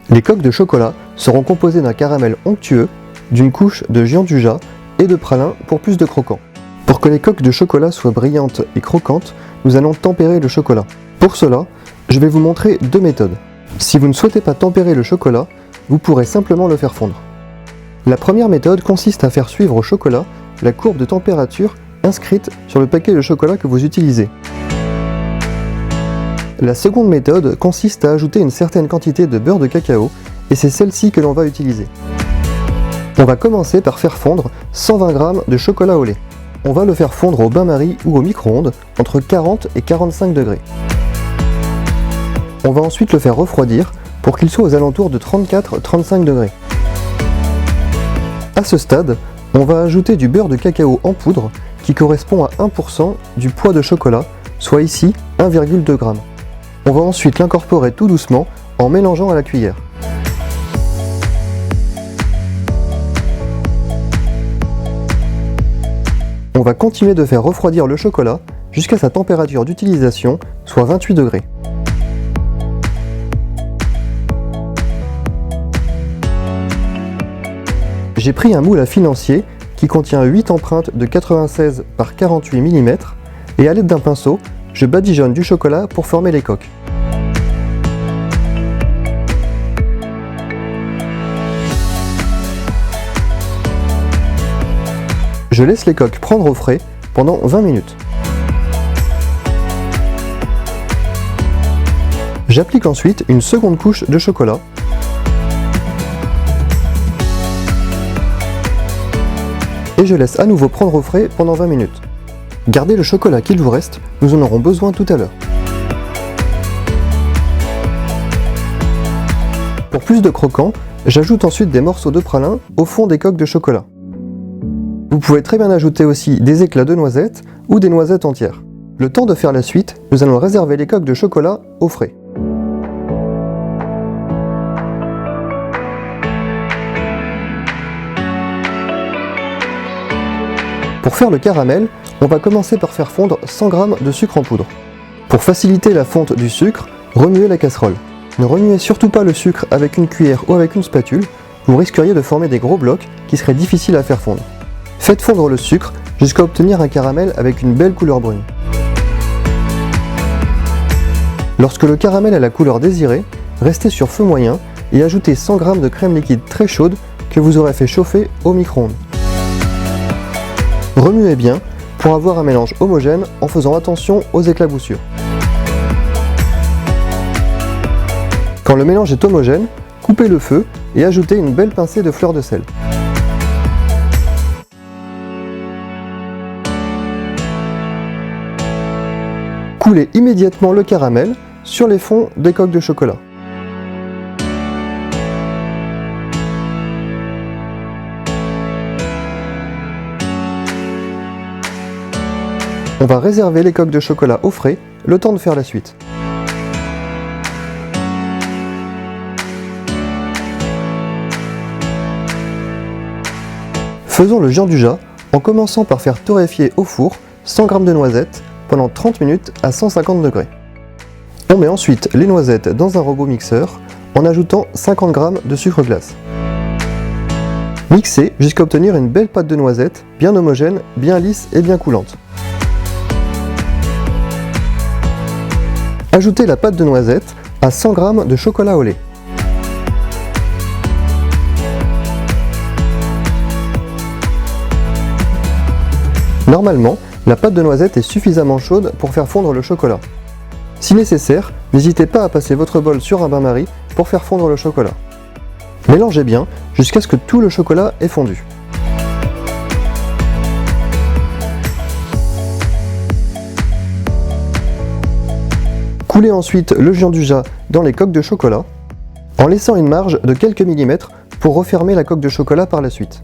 Les coques de chocolat seront composées d'un caramel onctueux, d'une couche de gianduja et de pralin pour plus de croquant. Pour que les coques de chocolat soient brillantes et croquantes, nous allons tempérer le chocolat. Pour cela, je vais vous montrer deux méthodes. Si vous ne souhaitez pas tempérer le chocolat, vous pourrez simplement le faire fondre. La première méthode consiste à faire suivre au chocolat la courbe de température inscrite sur le paquet de chocolat que vous utilisez. La seconde méthode consiste à ajouter une certaine quantité de beurre de cacao et c'est celle-ci que l'on va utiliser. On va commencer par faire fondre 120 g de chocolat au lait. On va le faire fondre au bain-marie ou au micro-ondes entre 40 et 45 degrés. On va ensuite le faire refroidir pour qu'il soit aux alentours de 34-35 degrés. À ce stade, on va ajouter du beurre de cacao en poudre qui correspond à 1% du poids de chocolat, soit ici 1,2 g. On va ensuite l'incorporer tout doucement en mélangeant à la cuillère. On va continuer de faire refroidir le chocolat jusqu'à sa température d'utilisation, soit 28 degrés. J'ai pris un moule à financier qui contient 8 empreintes de 96 par 48 mm et à l'aide d'un pinceau, je badigeonne du chocolat pour former les coques. Je laisse les coques prendre au frais pendant 20 minutes. J'applique ensuite une seconde couche de chocolat. Et je laisse à nouveau prendre au frais pendant 20 minutes. Gardez le chocolat qu'il vous reste, nous en aurons besoin tout à l'heure. Pour plus de croquant, j'ajoute ensuite des morceaux de pralin au fond des coques de chocolat. Vous pouvez très bien ajouter aussi des éclats de noisettes ou des noisettes entières. Le temps de faire la suite, nous allons réserver les coques de chocolat au frais. Pour faire le caramel, on va commencer par faire fondre 100 g de sucre en poudre. Pour faciliter la fonte du sucre, remuez la casserole. Ne remuez surtout pas le sucre avec une cuillère ou avec une spatule, vous risqueriez de former des gros blocs qui seraient difficiles à faire fondre. Faites fondre le sucre jusqu'à obtenir un caramel avec une belle couleur brune. Lorsque le caramel a la couleur désirée, restez sur feu moyen et ajoutez 100 g de crème liquide très chaude que vous aurez fait chauffer au micro-ondes. Remuez bien pour avoir un mélange homogène en faisant attention aux éclaboussures. Quand le mélange est homogène, coupez le feu et ajoutez une belle pincée de fleur de sel. Coulez immédiatement le caramel sur les fonds des coques de chocolat. On va réserver les coques de chocolat au frais, le temps de faire la suite. Faisons le gianduja en commençant par faire torréfier au four 100 g de noisettes pendant 30 minutes à 150 degrés. On met ensuite les noisettes dans un robot mixeur en ajoutant 50 g de sucre glace. Mixez jusqu'à obtenir une belle pâte de noisettes bien homogène, bien lisse et bien coulante. Ajoutez la pâte de noisettes à 100 g de chocolat au lait. Normalement, la pâte de noisette est suffisamment chaude pour faire fondre le chocolat. Si nécessaire, n'hésitez pas à passer votre bol sur un bain-marie pour faire fondre le chocolat. Mélangez bien jusqu'à ce que tout le chocolat ait fondu. Coulez ensuite le gianduja dans les coques de chocolat, en laissant une marge de quelques millimètres pour refermer la coque de chocolat par la suite.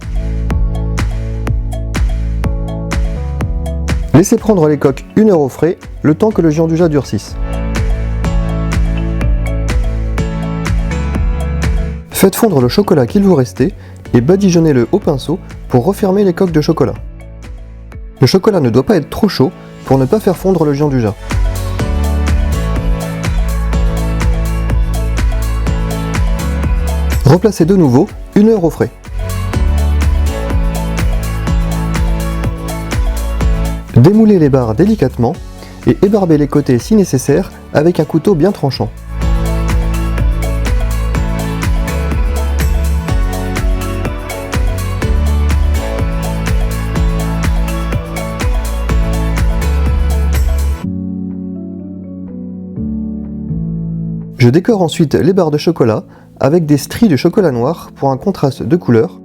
Laissez prendre les coques 1 heure au frais, le temps que le gianduja durcisse. Faites fondre le chocolat qu'il vous restait et badigeonnez-le au pinceau pour refermer les coques de chocolat. Le chocolat ne doit pas être trop chaud pour ne pas faire fondre le gianduja. Replacez de nouveau 1 heure au frais. Démoulez les barres délicatement et ébarbez les côtés si nécessaire avec un couteau bien tranchant. Je décore ensuite les barres de chocolat avec des stries de chocolat noir pour un contraste de couleur.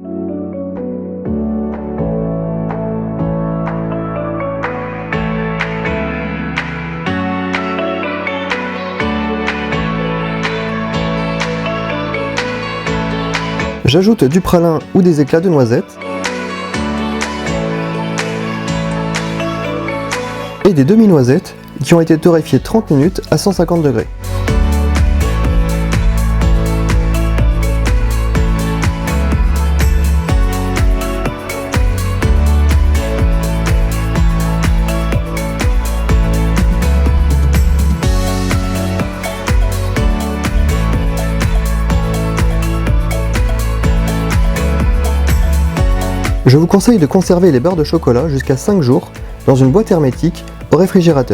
J'ajoute du pralin ou des éclats de noisettes et des demi-noisettes qui ont été torréfiées 30 minutes à 150 degrés. Je vous conseille de conserver les barres de chocolat jusqu'à 5 jours dans une boîte hermétique au réfrigérateur.